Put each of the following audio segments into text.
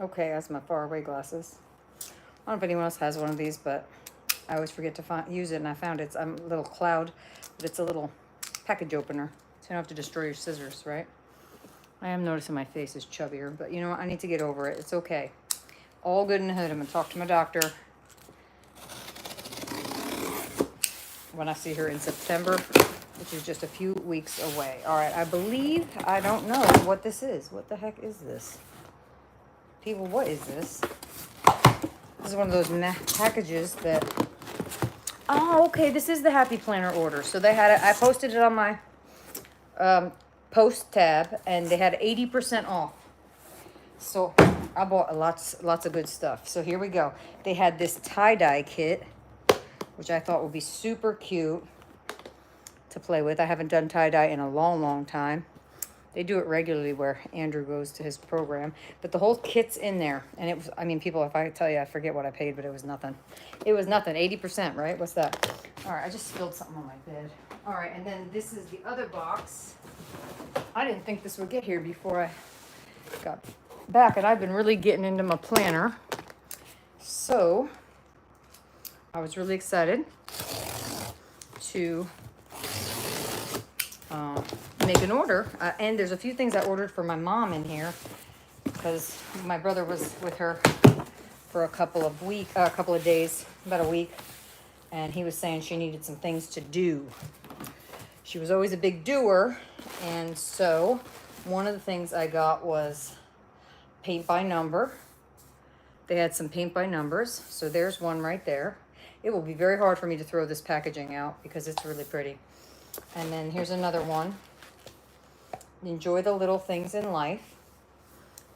Okay, that's my faraway glasses. I don't know if anyone else has one of these, but I always forget to use it, and I found it's a little cloud, but it's a little package opener, so you don't have to destroy your scissors, right? I am noticing my face is chubbier, but you know what? I need to get over it. It's okay. All good in the hood. I'm going to talk to my doctor when I see her in September, which is just a few weeks away. All right, I don't know what this is. What the heck is this? People, what is this? This is one of those packages that... Oh, okay, this is the Happy Planner order. So they had it, I posted it on my post tab, and they had 80% off. So I bought lots of good stuff. So here we go. They had this tie-dye kit, which I thought would be super cute to play with. I haven't done tie-dye in a long time. They do it regularly where Andrew goes to his program. But the whole kit's in there. And it was, I mean, people, if I tell you, I forget what I paid, but it was nothing. It was nothing. 80%, right? What's that? All right, I just spilled something on my bed. All right, and then this is the other box. I didn't think this would get here before I got back, and I've been really getting into my planner. So I was really excited to make an order, and there's a few things I ordered for my mom in here because my brother was with her for a couple of days, about a week, and he was saying she needed some things to do. She was always a big doer, and so one of the things I got was paint by number. They had some paint by numbers, so there's one right there. It will be very hard for me to throw this packaging out because it's really pretty. And then here's another one. Enjoy the little things in life.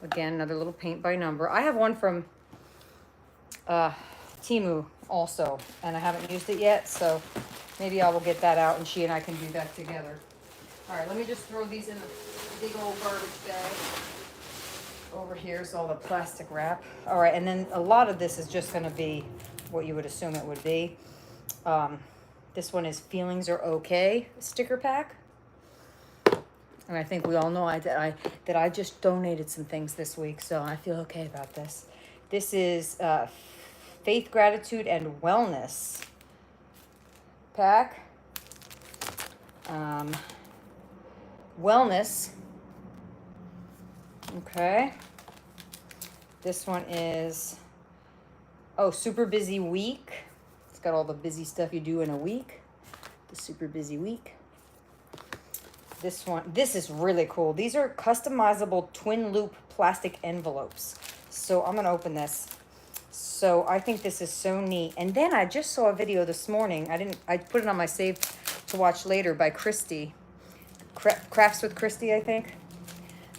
Again, another little paint by number. I have one from Temu also, and I haven't used it yet, so maybe I will get that out and she and I can do that together. All right, let me just throw these in a big old garbage bag. Over here is all the plastic wrap. All right, and then a lot of this is just going to be what you would assume it would be. This one is Feelings Are Okay sticker pack. And I think we all know that I just donated some things this week, so I feel okay about this. This is Faith, Gratitude, and Wellness pack. Wellness. Okay. This one is, Super Busy Week. It's got all the busy stuff you do in a week. The Super Busy Week. This is really cool. These are customizable twin loop plastic envelopes. So I'm gonna open this. So I think this is so neat. And then I just saw a video this morning. I put it on my save to watch later by Christy. Crafts with Christy, I think.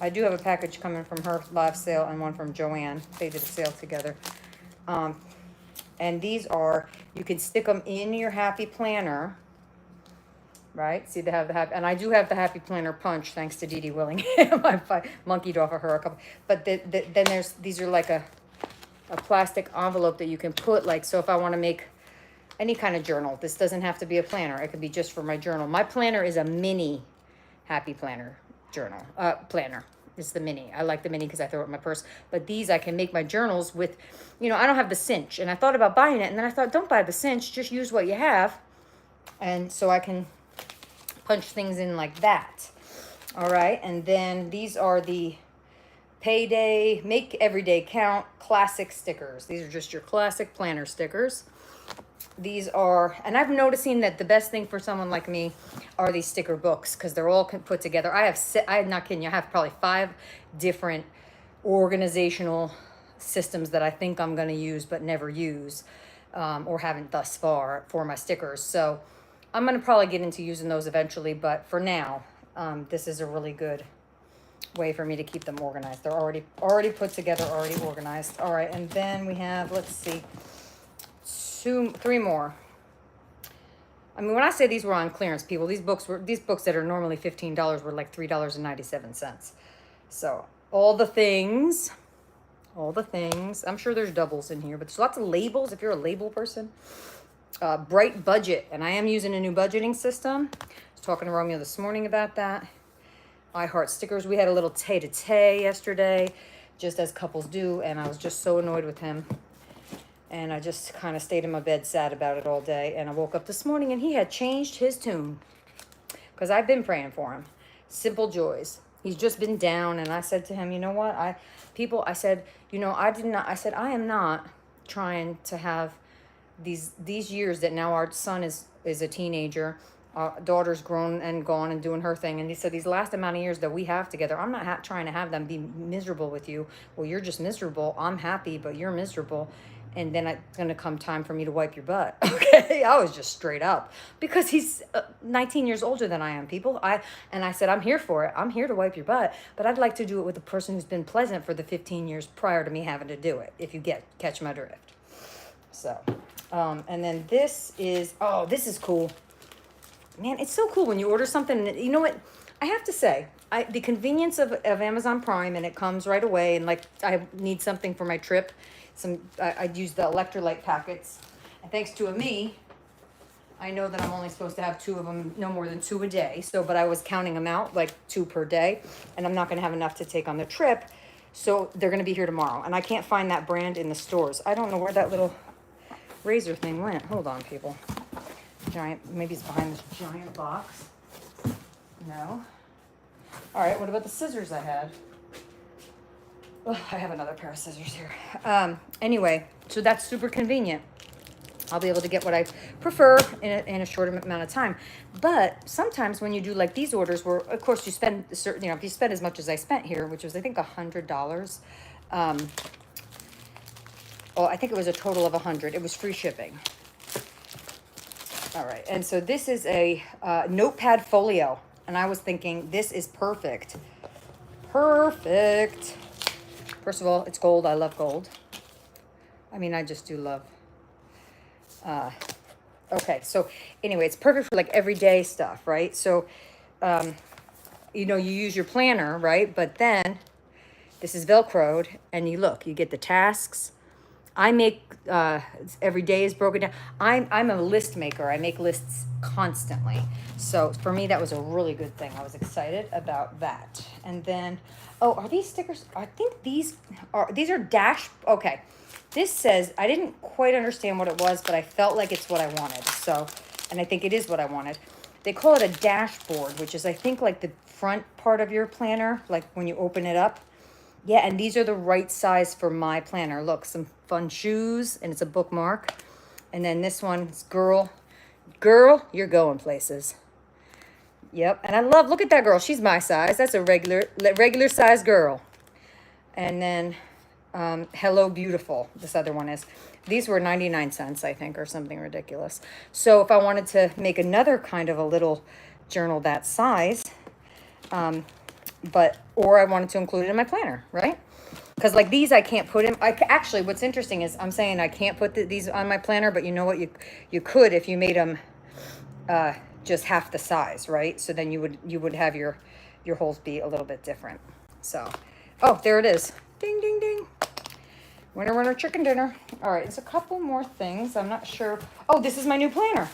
I do have a package coming from her live sale and one from Joanne. They did a sale together. And these are, you can stick them in your Happy Planner. Right? See, they have the happy, and I do have the Happy Planner punch, thanks to Dee Dee Willingham. I monkeyed off of her a couple. But then these are like a plastic envelope that you can put, like, so if I want to make any kind of journal, this doesn't have to be a planner. It could be just for my journal. My planner is a mini Happy Planner journal. Planner. It's the mini. I like the mini because I throw it in my purse. But these I can make my journals with, you know, I don't have the cinch. And I thought about buying it, and then I thought, don't buy the cinch, just use what you have. And so I can punch things in like that. All right, and then these are the Payday, Make Every Day Count classic stickers. These are just your classic planner stickers. These are, and I'm noticing that the best thing for someone like me are these sticker books because they're all put together. I'm not kidding you, I have probably 5 different organizational systems that I think I'm going to use but never use or haven't thus far for my stickers. So I'm going to probably get into using those eventually, but for now, this is a really good way for me to keep them organized. They're already put together, already organized. All right, and then we have, let's see, 3 more. I mean, when I say these were on clearance, people, these books that are normally $15 were like $3.97. So all the things. I'm sure there's doubles in here, but there's lots of labels if you're a label person. Bright budget, and I am using a new budgeting system. I was talking to Romeo this morning about that. I Heart stickers. We had a little tay-to-tay yesterday. just as couples do. And I was just so annoyed with him. And I just kind of stayed in my bed sad about it all day. And I woke up this morning and he had changed his tune. Because I've been praying for him. Simple joys. He's just been down. And I said to him, you know what? I said, you know, I said, I am not trying to have these years that now our son is a teenager. Our daughter's grown and gone and doing her thing. And he said, these last amount of years that we have together, I'm not trying to have them be miserable with you. Well, you're just miserable. I'm happy, but you're miserable. And then it's going to come time for me to wipe your butt. Okay. I was just straight up because he's 19 years older than I am, people. And I said, I'm here for it. I'm here to wipe your butt, but I'd like to do it with a person who's been pleasant for the 15 years prior to me having to do it. If you catch my drift. So, and then this is cool. Man, it's so cool when you order something. You know what? I have to say, the convenience of Amazon Prime, and it comes right away. And like, I need something for my trip. I'd use the electrolyte packets. And thanks to me, I know that I'm only supposed to have 2 of them, no more than 2 a day. So, but I was counting them out, like 2 per day. And I'm not going to have enough to take on the trip. So they're going to be here tomorrow. And I can't find that brand in the stores. I don't know where that little razor thing went. Hold on, people. Maybe it's behind this giant box. No. All right, what about the scissors I had? Oh, I have another pair of scissors here. Anyway, so that's super convenient. I'll be able to get what I prefer in a short amount of time. But sometimes when you do like these orders, where of course you spend certain, if you spend as much as I spent here, which was I think $100. I think it was a total of 100. It was free shipping. All right, and so this is a notepad folio, and I was thinking this is perfect. Perfect. First of all, it's gold. I love gold. I mean, I just do love. Okay, so anyway, it's perfect for like everyday stuff, right? So, you know, you use your planner, right? But then this is Velcroed, and you get the tasks. I make, every day is broken down. I'm a list maker. I make lists constantly. So for me, that was a really good thing. I was excited about that. And then, are these stickers? I think these are dash. Okay. This says, I didn't quite understand what it was, but I felt like it's what I wanted. So, and I think it is what I wanted. They call it a dashboard, which is, I think, like the front part of your planner, like when you open it up. Yeah, and these are the right size for my planner. Look, some fun shoes, and it's a bookmark. And then this one is girl, you're going places. Yep, and I love, look at that girl. She's my size. That's a regular size girl. And then Hello Beautiful, this other one is. These were 99 cents, I think, or something ridiculous. So if I wanted to make another kind of a little journal that size, or I wanted to include it in my planner, right? Because like these, I can't put in. Actually, what's interesting is I'm saying I can't put these on my planner, but you know what? You could if you made them just half the size, right? So then you would have your holes be a little bit different. So, there it is. Ding, ding, ding. Winner, winner, chicken dinner. All right, there's a couple more things. I'm not sure. Oh, this is my new planner.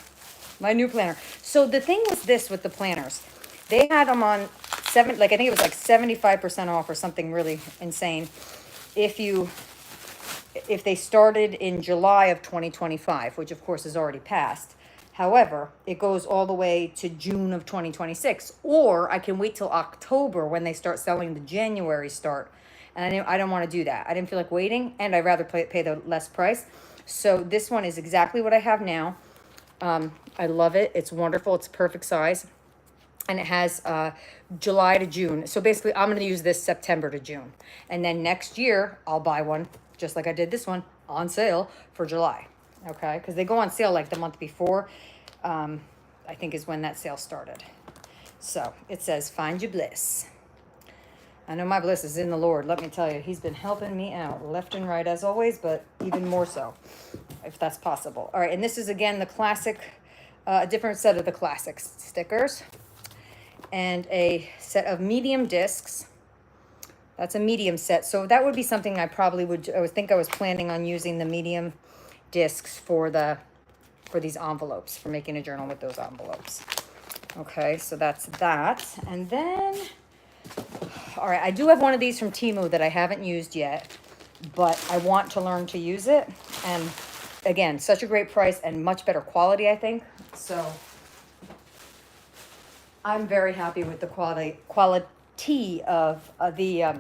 So the thing was this with the planners. They had them on I think it was like 75% off or something really insane. If they started in July of 2025, which of course is already passed. However, it goes all the way to June of 2026, or I can wait till October when they start selling the January start. And I don't want to do that. I didn't feel like waiting, and I'd rather pay the less price. So this one is exactly what I have now. I love it. It's wonderful. It's perfect size. And it has July to June. So basically, I'm going to use this September to June. And then next year, I'll buy one, just like I did this one, on sale for July. Okay? Because they go on sale like the month before, I think is when that sale started. So it says, find your bliss. I know my bliss is in the Lord. Let me tell you, he's been helping me out left and right as always, but even more so, if that's possible. All right, and this is, again, the classic, a different set of the classic stickers. And a set of medium discs. That's a medium set. So that would be something I probably would, I was planning on using the medium discs for these envelopes, for making a journal with those envelopes. Okay, so that's that. And then All right, I do have one of these from Temu that I haven't used yet, but I want to learn to use it. And again, such a great price and much better quality, I think. So I'm very happy with the quality of the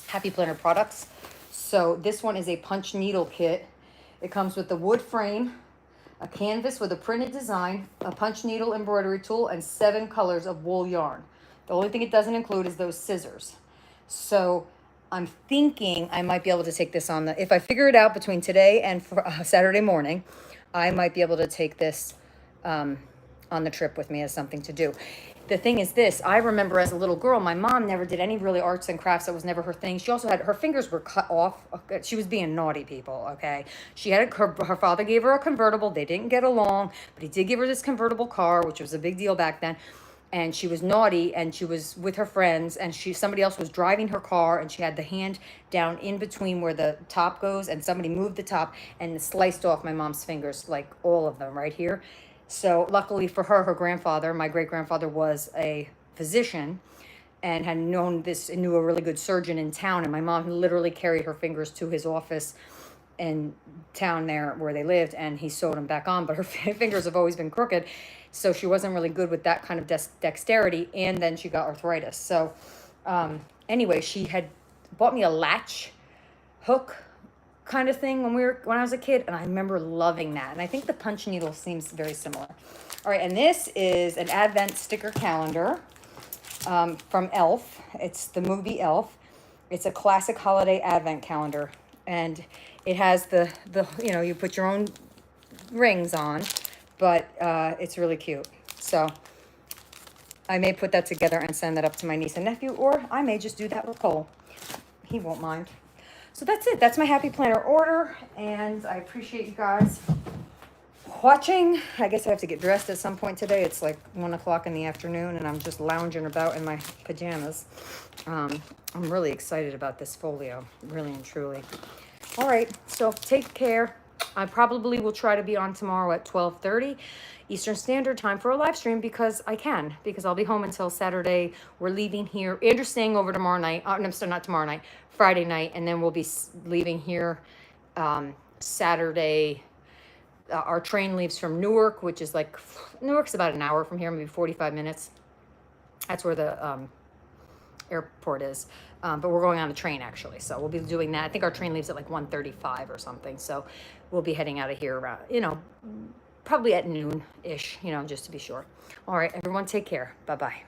Happy Planner products. So this one is a punch needle kit. It comes with the wood frame, a canvas with a printed design, a punch needle embroidery tool, and 7 colors of wool yarn. The only thing it doesn't include is those scissors. So I'm thinking I might be able to take this on if I figure it out between today and Saturday morning, I might be able to take this on the trip with me as something to do. The thing is this, I remember as a little girl, my mom never did any really arts and crafts. That was never her thing. She also had, her fingers were cut off. She was being naughty, people, okay? She had, her father gave her a convertible. They didn't get along, but he did give her this convertible car, which was a big deal back then. And she was naughty, and she was with her friends, and somebody else was driving her car, and she had the hand down in between where the top goes, and somebody moved the top and sliced off my mom's fingers, like all of them right here. So luckily for her, her grandfather, my great-grandfather, was a physician and had knew a really good surgeon in town. And my mom literally carried her fingers to his office in town there where they lived, and he sewed them back on. But her fingers have always been crooked, so she wasn't really good with that kind of dexterity. And then she got arthritis. So anyway, she had bought me a latch hook kind of thing when I was a kid, and I remember loving that. And I think the punch needle seems very similar. All right, and this is an advent sticker calendar from Elf. It's the movie Elf. It's a classic holiday advent calendar, and it has the you put your own rings on, but it's really cute. So I may put that together and send that up to my niece and nephew, or I may just do that with Cole. He won't mind. So that's it. That's my Happy Planner order, and I appreciate you guys watching. I guess I have to get dressed at some point today. It's like 1 o'clock in the afternoon, and I'm just lounging about in my pajamas. I'm really excited about this folio, really and truly. All right, so take care. I probably will try to be on tomorrow at 12:30 Eastern Standard Time for a live stream because I'll be home until Saturday. We're leaving here. Andrew's staying over tomorrow night. No, so not tomorrow night, Friday night, and then we'll be leaving here Saturday. Our train leaves from Newark, which is Newark's about an hour from here, maybe 45 minutes. That's where the airport is. But we're going on a train, actually. So we'll be doing that. I think our train leaves at like 1:35 or something. So we'll be heading out of here around, probably at noon-ish, just to be sure. All right, everyone, take care. Bye-bye.